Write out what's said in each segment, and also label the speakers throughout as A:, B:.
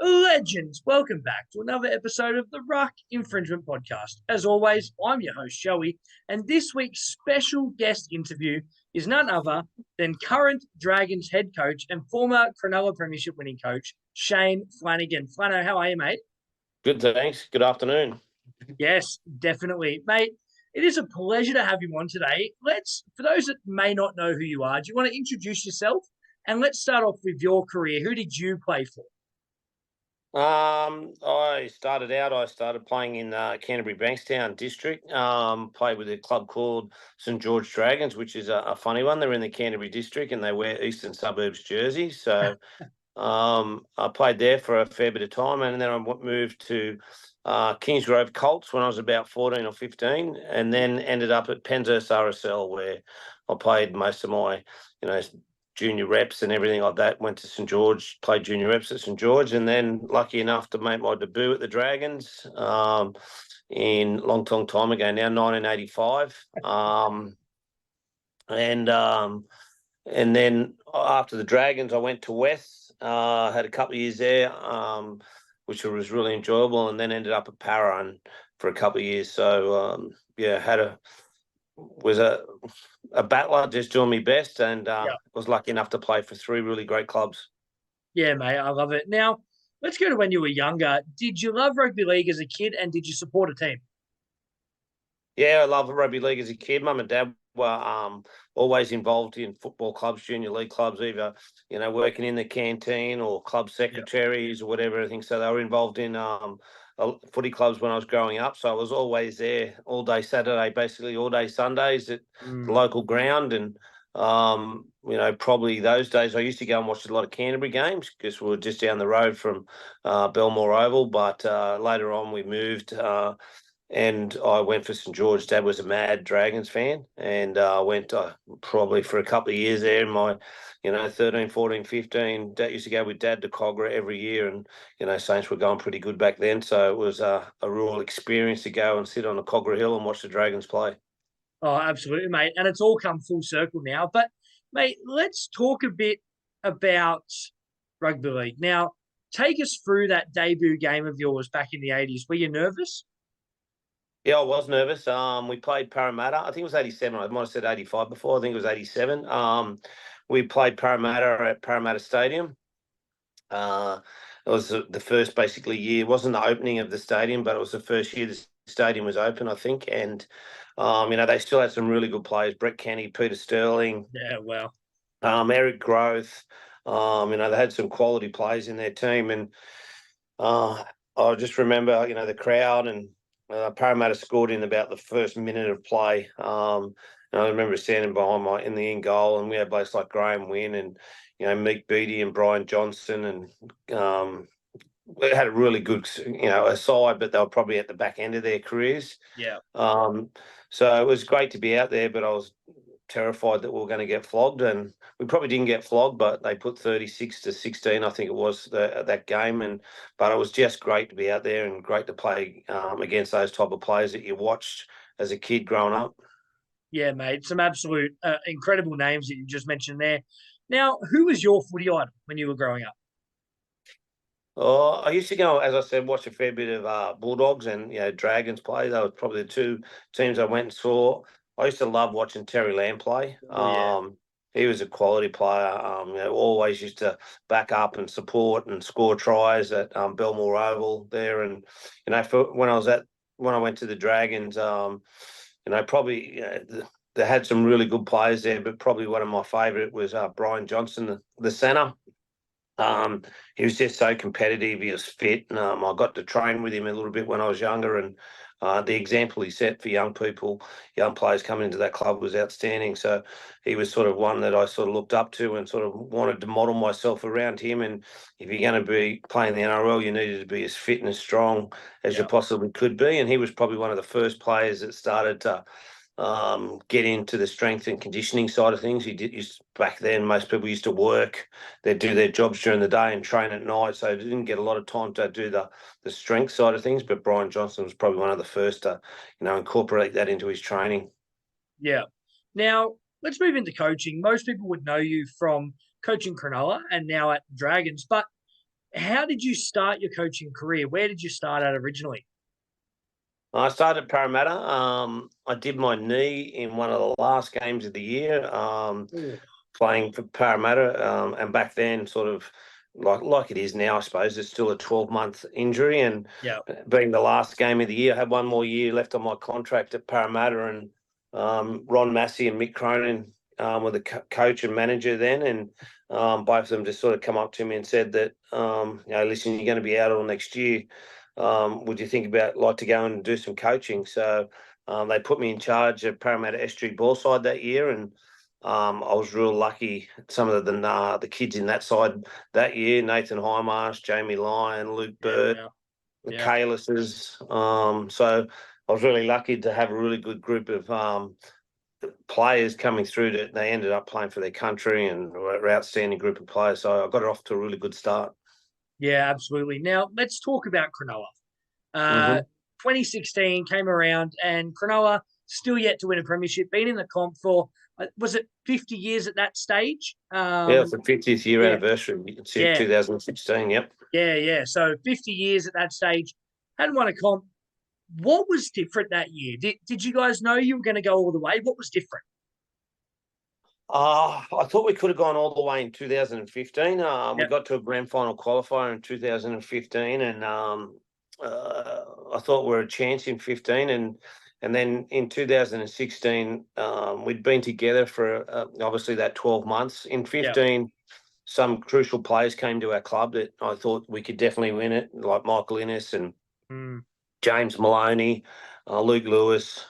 A: Legends, welcome back to another episode of the Ruck Infringement Podcast. As always, I'm your host, Joey, and this week's special guest interview is none other than current Dragons head coach and former Cronulla premiership winning coach, Shane Flanagan. Flanno, how are you, mate?
B: Good, thanks. Good afternoon.
A: Yes, definitely. Mate, it is a pleasure to have you on today. For those that may not know who you are, do you want to introduce yourself? And let's start off with your career. Who did you play for?
B: I started playing in Canterbury Bankstown district. Played with a club called St George Dragons, which is a funny one. They're in the Canterbury district and they wear Eastern Suburbs jerseys. So I played there for a fair bit of time, and then I moved to Kingsgrove Colts when I was about 14 or 15, and then ended up at Penshurst RSL, where I played most of my, junior reps and everything like that. Went to St George, played junior reps at St George, and then lucky enough to make my debut at the Dragons in long time ago now, 1985. And then after the Dragons, I went to West. Had a couple of years there, which was really enjoyable, and then ended up at Para for a couple of years. So was a battler, just doing my best, and was lucky enough to play for three really great clubs.
A: Yeah, mate, I love it. Now, let's go to when you were younger. Did you love rugby league as a kid, and did you support a team?
B: Yeah, I love rugby league as a kid. Mum and dad were always involved in football clubs, junior league clubs, either working in the canteen or club secretaries or whatever. I think so. They were involved in footy clubs when I was growing up. So I was always there all day Saturday, basically all day Sundays at the local ground. And probably those days I used to go and watch a lot of Canterbury games because we were just down the road from Belmore Oval. But later on we moved. And I went for St George. Dad was a mad Dragons fan, and I went probably for a couple of years there in my, 13, 14, 15. Dad used to go with Dad to Cogra every year, and, Saints were going pretty good back then. So it was a real experience to go and sit on the Cogra Hill and watch the Dragons play.
A: Oh, absolutely, mate. And it's all come full circle now. But, mate, let's talk a bit about rugby league. Now, take us through that debut game of yours back in the 80s. Were you nervous?
B: Yeah, I was nervous. We played Parramatta. I think it was 87. I might have said 85 before. I think it was 87. We played Parramatta at Parramatta Stadium. It was the first basically year. It wasn't the opening of the stadium, but it was the first year the stadium was open, I think. And, they still had some really good players. Brett Kenny, Peter Sterling.
A: Yeah, well.
B: Eric Growth. They had some quality players in their team. And I just remember, the crowd and Parramatta scored in about the first minute of play. And I remember standing behind in the end goal, and we had blokes like Graham Wynn and Meek Beattie and Brian Johnson, and we had a really good a side, but they were probably at the back end of their careers.
A: Yeah.
B: So it was great to be out there, but I was terrified that we were going to get flogged, and we probably didn't get flogged, but they put 36-16, I think it was, that game. But it was just great to be out there and great to play against those type of players that you watched as a kid growing up.
A: Yeah, mate. Some absolute incredible names that you just mentioned there. Now, who was your footy idol when you were growing up?
B: Oh, I used to go, as I said, watch a fair bit of Bulldogs and Dragons play. They were probably the two teams I went and saw. I used to love watching Terry Lamb play. He was a quality player. Always used to back up and support and score tries at Belmore Oval there. And when I went to the Dragons, probably they had some really good players there, but probably one of my favourite was Brian Johnson, the centre. He was just so competitive. He was fit, and I got to train with him a little bit when I was younger. And the example he set for young people, young players coming into that club was outstanding. So he was sort of one that I sort of looked up to and sort of wanted to model myself around him. And if you're going to be playing the NRL, you needed to be as fit and as strong as you possibly could be. And he was probably one of the first players that started to get into the strength and conditioning side of things. Back then, most people used to work. They'd do their jobs during the day and train at night, so they didn't get a lot of time to do the strength side of things. But Brian Johnson was probably one of the first to, incorporate that into his training.
A: Yeah. Now, let's move into coaching. Most people would know you from coaching Cronulla and now at Dragons, but how did you start your coaching career? Where did you start at originally?
B: I started Parramatta. I did my knee in one of the last games of the year,
A: Ooh,
B: playing for Parramatta. And back then, sort of like it is now, I suppose, it's still a 12-month injury. And
A: yeah,
B: being the last game of the year, I had one more year left on my contract at Parramatta. And Ron Massey and Mick Cronin were the coach and manager then. And both of them just sort of come up to me and said that, listen, you're going to be out all next year. Would you think about like to go and do some coaching? So they put me in charge of Parramatta Estuary Ballside that year, and I was real lucky. Some of the kids in that side that year: Nathan Highmarsh, Jamie Lyon, Luke
A: yeah,
B: Burt,
A: wow,
B: the
A: yeah,
B: Kalises. So I was really lucky to have a really good group of players coming through that they ended up playing for their country and were an outstanding group of players. So I got it off to a really good start.
A: yeah, absolutely. Now let's talk about Cronulla. Uh,
B: Mm-hmm.
A: 2016 came around, and Cronulla still yet to win a premiership. Been in the comp for was it 50 years at that stage?
B: Yeah, it's the 50th year
A: Yeah,
B: anniversary. You can see it,
A: yeah,
B: 2016. Yep.
A: yeah. So 50 years at that stage, hadn't won a comp. What was different that year? Did you guys know you were going to go all the way? What was different?
B: I thought we could have gone all the way in 2015. We
A: Yeah,
B: got to a grand final qualifier in 2015, and I thought we were a chance in 15, and then in 2016, we'd been together for obviously that 12 months. In
A: yeah,
B: 15, some crucial players came to our club that I thought we could definitely win it, like Michael Innes and
A: mm,
B: James Maloney, Luke Lewis,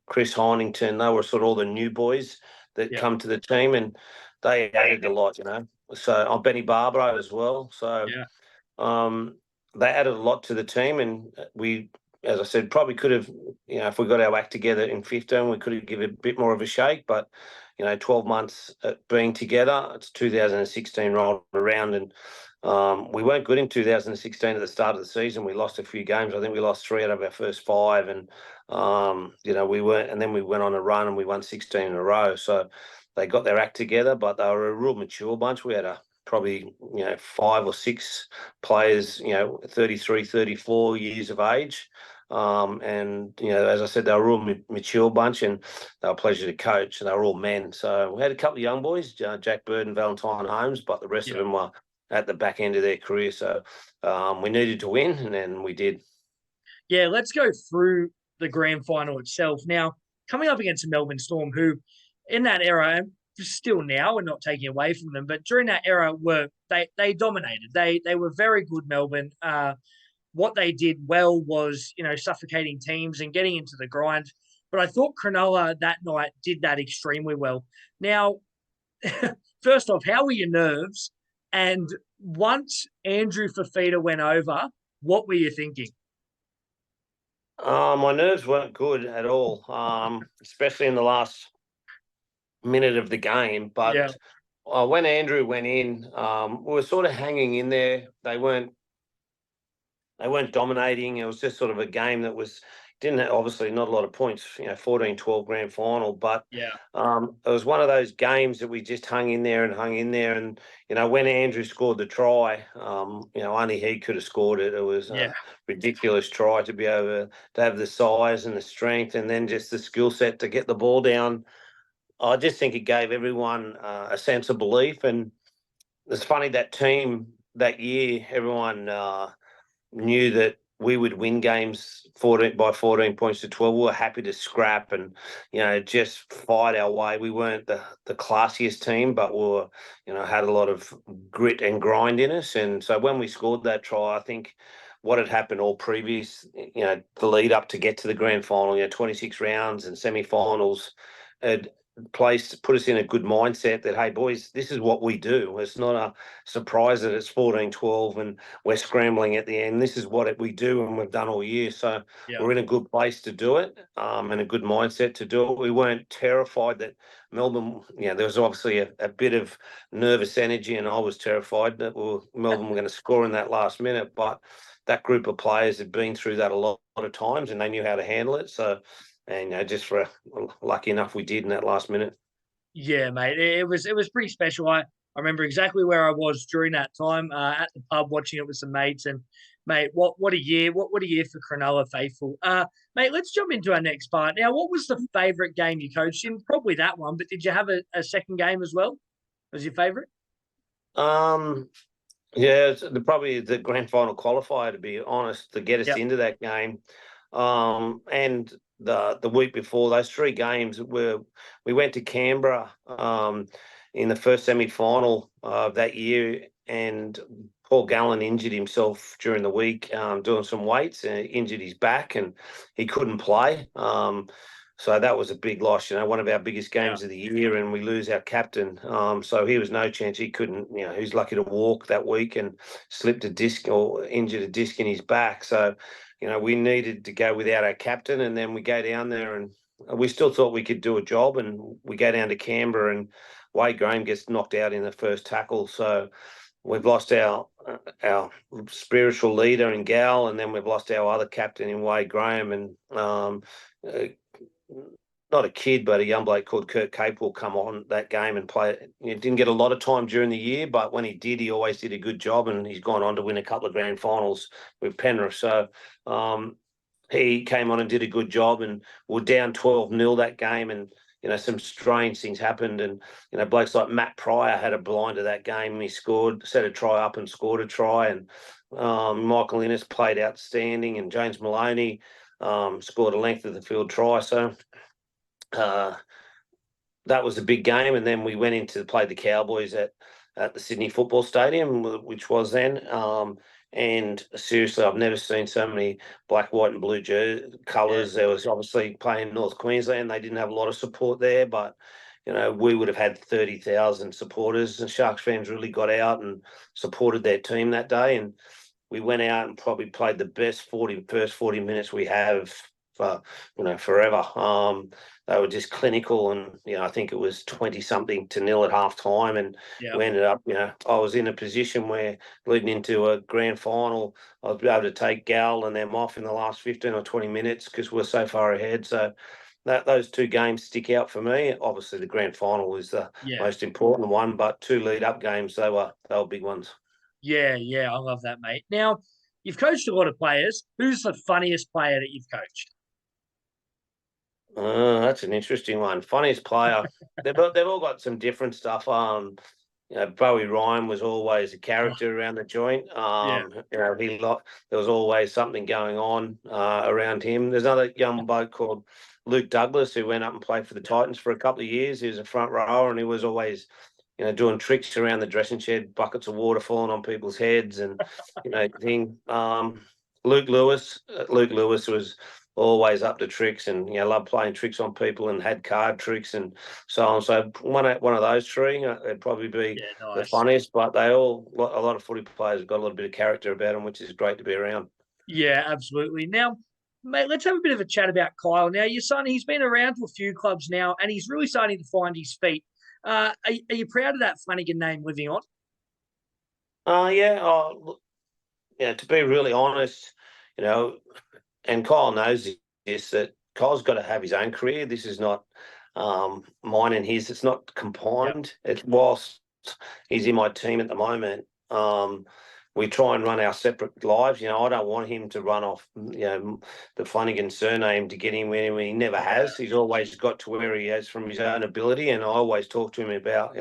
B: Chris Heinington. They were sort of all the new boys that
A: yeah,
B: come to the team, and they added a lot, So Benny Barbaro as well. So
A: yeah,
B: um, they added a lot to the team, and we, as I said, probably could have, if we got our act together in 15, we could have given a bit more of a shake. But 12 months being together, it's 2016 rolled around, and we weren't good in 2016 at the start of the season. We lost a few games. I think we lost 3 out of our first 5, and we weren't. And then we went on a run and we won 16 in a row. So they got their act together, but they were a real mature bunch. We had probably 5 or 6 players, 33, 34 years of age. And as I said, they were a real mature bunch, and they were a pleasure to coach. And they were all men. So we had a couple of young boys, Jack Bird and Valentine Holmes, but the rest of
A: yeah.
B: them were at the back end of their career. So we needed to win, and then we did.
A: Yeah, let's go through the grand final itself. Now, coming up against the Melbourne Storm, who in that era, and still now, we're not taking away from them, but during that era, they dominated. They were very good, Melbourne. What they did well was, suffocating teams and getting into the grind. But I thought Cronulla that night did that extremely well. Now, first off, how were your nerves? And once Andrew Fafita went over, what were you thinking?
B: My nerves weren't good at all, especially in the last minute of the game.
A: Yeah,
B: But when Andrew went in, we were sort of hanging in there. They weren't dominating. It was just sort of a game that didn't have, obviously not a lot of points, 14-12 grand final, but
A: yeah,
B: it was one of those games that we just hung in there and hung in there. And, when Andrew scored the try, only he could have scored it. It was
A: yeah.
B: a ridiculous try to be able to have the size and the strength and then just the skill set to get the ball down. I just think it gave everyone a sense of belief. And it's funny, that team that year, everyone knew that we would win games 14 points to 12. We were happy to scrap and, just fight our way. We weren't the classiest team, but we were, had a lot of grit and grind in us. And so when we scored that try, I think what had happened all previous, the lead up to get to the grand final, 26 rounds and semi-finals had put us in a good mindset that, hey, boys, this is what we do. It's not a surprise that it's 14-12 and we're scrambling at the end. This is what we do and we've done all year. So
A: Yeah.
B: we're in a good place to do it, and a good mindset to do it. We weren't terrified that Melbourne, there was obviously a bit of nervous energy, and I was terrified that Melbourne were going to score in that last minute. But that group of players had been through that a lot of times and they knew how to handle it. So, and just for lucky enough we did in that last minute.
A: Yeah, mate. It was pretty special. I I remember exactly where I was during that time at the pub watching it with some mates. And mate, what a year! What a year for Cronulla faithful. Mate, let's jump into our next part. Now, what was the favourite game you coached in? Probably that one, but did you have a second game as well? Was your favourite?
B: Um, yeah, it's probably the grand final qualifier, to be honest, to get us
A: Yep.
B: into that game. And the week before, those three games we went to Canberra in the first semi-final of that year, and Paul Gallen injured himself during the week doing some weights and injured his back, and he couldn't play. So that was a big loss, one of our biggest
A: Yeah.
B: games of the year, and we lose our captain. So he was no chance. He couldn't, he was lucky to walk that week and slipped a disc or injured a disc in his back. So, we needed to go without our captain, and then we go down there and we still thought we could do a job, and we go down to Canberra and Wade Graham gets knocked out in the first tackle. So we've lost our spiritual leader in Gal, and then we've lost our other captain in Wade Graham, and uh, not a kid, but a young bloke called Kurt Cape will come on that game and play. He didn't get a lot of time during the year, but when he did, he always did a good job, and he's gone on to win a couple of grand finals with Penrith. So he came on and did a good job, and we're down 12-0 that game, and some strange things happened, and blokes like Matt Pryor had a blinder that game. He scored, set a try up and scored a try, and Michael Innes played outstanding, and James Maloney scored a length of the field try. So that was a big game, and then we went into play the Cowboys at the Sydney Football Stadium, which was then. And seriously, I've never seen so many black, white, and blue colours.
A: Yeah.
B: There was obviously playing North Queensland; they didn't have a lot of support there, but we would have had 30,000 supporters, and Sharks fans really got out and supported their team that day. And we went out and probably played the best first 40 minutes we have for forever. They were just clinical, and I think it was 20-something to nil at half time, and
A: Yeah.
B: we ended up. I was in a position where leading into a grand final, I was able to take Gal and them off in the last 15 or 20 minutes because we're so far ahead. So those two games stick out for me. Obviously, the grand final is the
A: Yeah.
B: most important one, but two lead-up games, they were big ones.
A: Yeah. I love that, mate. Now, you've coached a lot of players. Who's the funniest player that you've coached?
B: That's an interesting one. Funniest player. They've all got some different stuff. Bowie Ryan was always a
A: Oh,
B: character around the joint.
A: yeah.
B: There was always something going on around him. There's another young bloke called Luke Douglas who went up and played for the Titans for a couple of years. He was a front rower, and he was always, doing tricks around the dressing shed, buckets of water falling on people's heads, and thing. Luke Lewis was always up to tricks, and loved playing tricks on people and had card tricks and so on. So one of those three, it'd probably be
A: Yeah,
B: the
A: nice.
B: funniest. But a lot of footy players have got a little bit of character about them, which is great to be around.
A: Yeah, absolutely. Now, mate, let's have a bit of a chat about Kyle. Now, your son, he's been around to a few clubs now, and he's really starting to find his feet. Are you proud of that Flanagan name living on?
B: Yeah. Oh, yeah. To be really honest, you know, and Kyle knows this, that Kyle's got to have his own career. This is not mine and his. It's not
A: Yep.
B: combined. Whilst he's in my team at the moment, we try and run our separate lives. I don't want him to run off, the Flanagan surname to get him where he never
A: Yeah.
B: has. He's always got to where he has from his own ability, and I always talk to him about,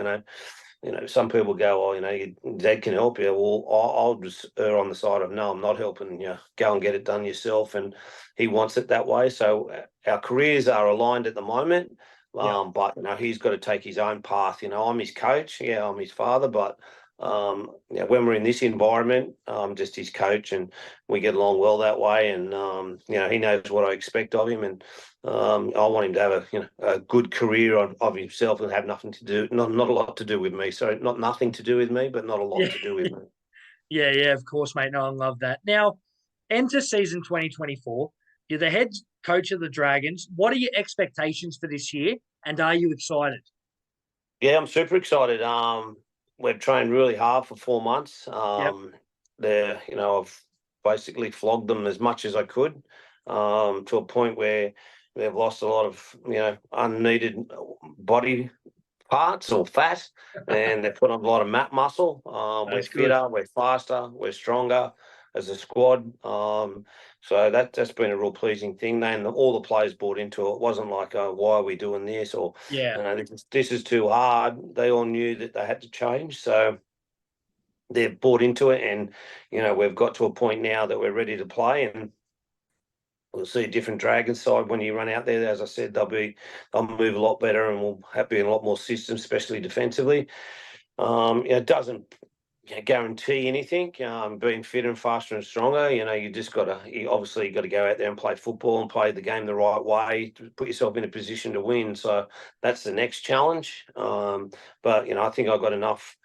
B: some people go, "Oh, your dad can help you." Well, I'll just err on the side of no, I'm not helping you. Go and get it done yourself, and he wants it that way. So our careers are aligned at the moment,
A: Yep.
B: but he's got to take his own path. I'm his coach, yeah, I'm his father, but when we're in this environment, I'm just his coach, and we get along well that way. And he knows what I expect of him, and I want him to have a good career of himself and have nothing to do, not a lot to do with me. So not nothing to do with me, but not a lot
A: Yeah.
B: to do with me.
A: Yeah, of course, mate. No, I love that. Now, enter season 2024. You're the head coach of the Dragons. What are your expectations for this year, and are you excited?
B: Yeah, I'm super excited. We've trained really hard for 4 months.
A: Yep.
B: I've basically flogged them as much as I could, to a point where they've lost a lot of, unneeded body parts or fat, and they put on a lot of muscle. We're
A: That's good.
B: fitter, we're faster, we're stronger as a squad. So that's been a real pleasing thing. And all the players bought into it. It wasn't like, oh, why are we doing this? Or,
A: Yeah.
B: this is too hard. They all knew that they had to change. So they've bought into it, and, we've got to a point now that we're ready to play, and we'll see a different Dragons side when you run out there. As I said, they'll move a lot better, and we'll have a lot more systems, especially defensively. It doesn't guarantee anything. Being fitter and faster and stronger, you just obviously got to go out there and play football and play the game the right way to put yourself in a position to win. So that's the next challenge. But I think I've got enough,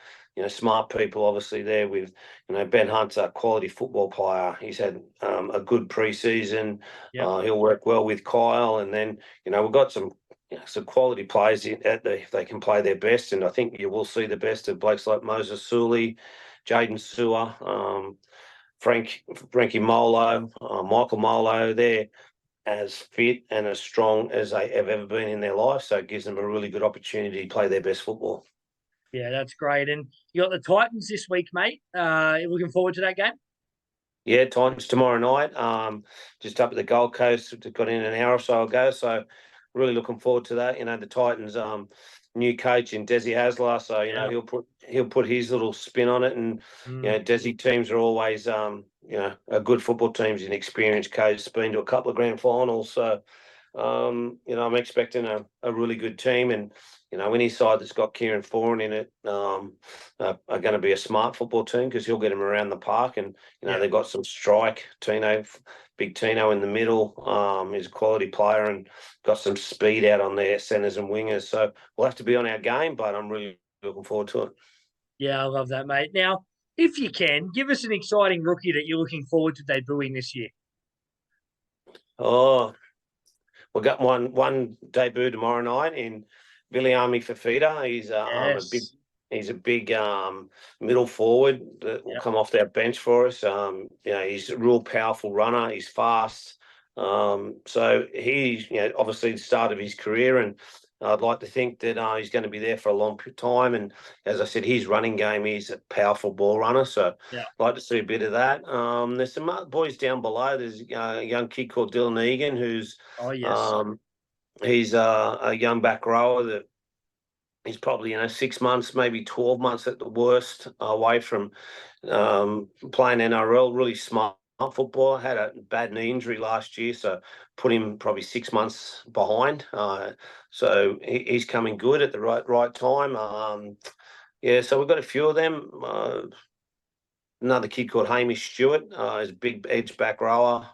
B: smart people obviously there with, Ben Hunt's a quality football player. He's had a good preseason.
A: Yep.
B: He'll work well with Kyle, and then we've got some quality players if they can play their best, and I think you will see the best of blokes like Moses Sully, Jaden Sewer, Frankie Molo, Michael Molo. They're as fit and as strong as they have ever been in their life, so it gives them a really good opportunity to play their best football.
A: Yeah, that's great. And you got the Titans this week, mate. You looking forward to that game?
B: Yeah, Titans tomorrow night. Just up at the Gold Coast. Got in an hour or so ago, so really looking forward to that. The Titans, new coach in Desi Hasler, so
A: Yeah.
B: he'll put his little spin on it, and Desi teams are always a good football teams, an experienced coach, been to a couple of grand finals, so I'm expecting a really good team, and any side that's got Kieran Foran in it are going to be a smart football team, because he'll get him around the park, and they've got some strike. Big Tino in the middle, is a quality player and got some speed out on their centres and wingers. So we'll have to be on our game, but I'm really looking forward to it.
A: Yeah, I love that, mate. Now, if you can, give us an exciting rookie that you're looking forward to debuting this year.
B: Oh, we've got one debut tomorrow night in Viliami Fafita.
A: Yes.
B: He's a big middle forward that will
A: Yep.
B: come off that bench for us. He's a real powerful runner. He's fast. So he's obviously the start of his career, and I'd like to think that he's going to be there for a long time. And as I said, his running game, he's a powerful ball runner. So
A: Yeah.
B: I'd like to see a bit of that. There's some other boys down below. There's a young kid called Dylan Egan, who's
A: Oh, yes.
B: he's a young back rower that he's probably 6 months, maybe 12 months at the worst away from playing NRL. Really smart football. Had a bad knee injury last year, so put him probably 6 months behind. So he's coming good at the right time. So we've got a few of them. Another kid called Hamish Stewart is a big edge back rower.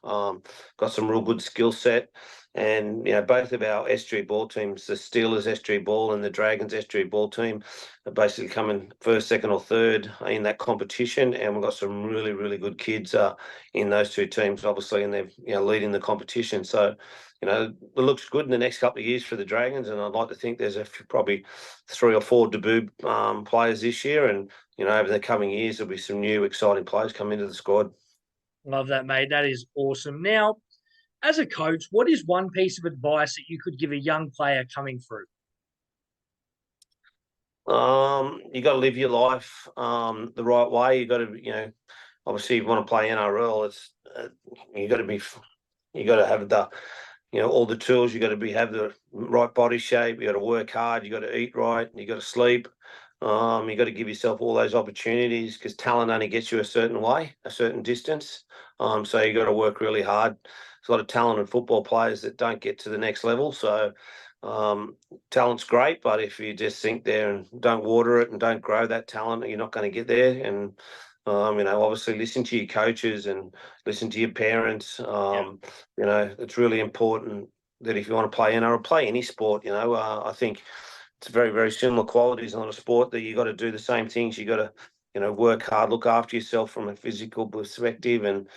B: Got some real good skill set. And, both of our S3 ball teams, the Steelers S3 ball and the Dragons S3 ball team, are basically coming first, second or third in that competition. And we've got some really, really good kids in those two teams, obviously, and they're leading the competition. So, it looks good in the next couple of years for the Dragons. And I'd like to think there's probably 3 or 4 debut players this year. And, over the coming years, there'll be some new exciting players come into the squad.
A: Love that, mate. That is awesome. Now, as a coach, what is one piece of advice that you could give a young player coming through?
B: You got to live your life the right way. You got to, obviously, if you want to play NRL, it's you got to be, you got to have the, all the tools. You got to have the right body shape. You got to work hard. You got to eat right. You got to sleep. You got to give yourself all those opportunities, because talent only gets you a certain way, a certain distance. So you got to work really hard. There's a lot of talented football players that don't get to the next level. So talent's great, but if you just think there and don't water it and don't grow that talent, you're not going to get there. And obviously listen to your coaches and listen to your parents. It's really important that if you want to play NRL, play any sport. I think it's very, very similar qualities on a sport, that you got to do the same things. You got to, work hard, look after yourself from a physical perspective, and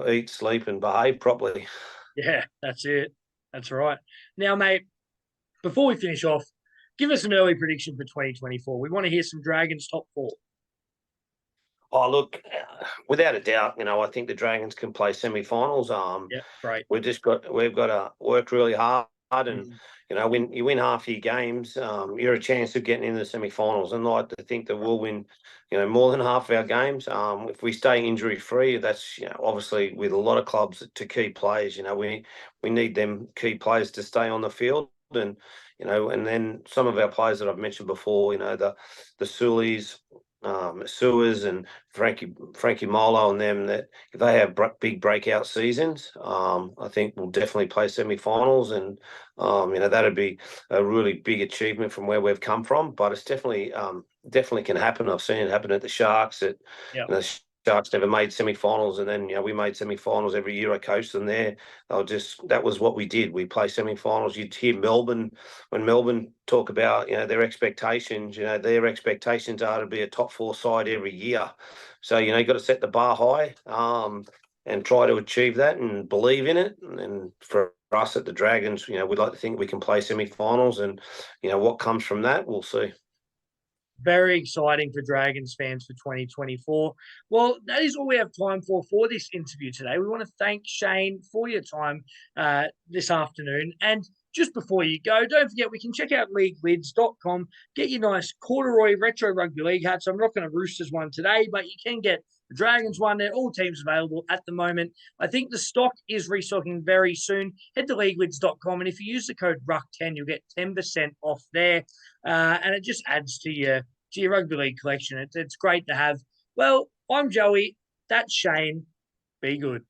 B: eat, sleep, and behave properly.
A: Yeah, that's it. That's right. Now, mate, before we finish off, give us an early prediction for 2024. We want to hear some Dragons top 4.
B: Oh, look, without a doubt, I think the Dragons can play semi-finals.
A: Yeah, great.
B: We've got to work really hard. and when you win half your games, you're a chance of getting into the semi-finals. And I like to think that we'll win, more than half of our games. If we stay injury free, that's obviously with a lot of clubs to key players. We need them key players to stay on the field, and and then some of our players that I've mentioned before, the Suleys, Sewers and Frankie Molo and them, that if they have big breakout seasons, I think we'll definitely play semi-finals, and that'd be a really big achievement from where we've come from. But it's definitely can happen. I've seen it happen at the Sharks. The Sharks never made semi-finals, and then we made semi-finals every year I coached them there. That was what we did. We play semi-finals. You'd hear Melbourne, when Melbourne talk about their expectations. Their expectations are to be a top 4 side every year. So you got to set the bar high, and try to achieve that and believe in it. And for us at the Dragons, we'd like to think we can play semi-finals, and what comes from that, we'll see.
A: Very exciting for Dragons fans for 2024. Well, that is all we have time for this interview today. We want to thank Shane for your time this afternoon. And just before you go, don't forget we can check out leaguelids.com, get your nice corduroy retro rugby league hats. I'm rocking a Roosters one today, but you can get the Dragons one there. All teams available at the moment. I think the stock is restocking very soon. Head to leaguelids.com, and if you use the code RUCK10, you'll get 10% off there. And it just adds to your rugby league collection. It's great to have. Well, I'm Joey. That's Shane. Be good.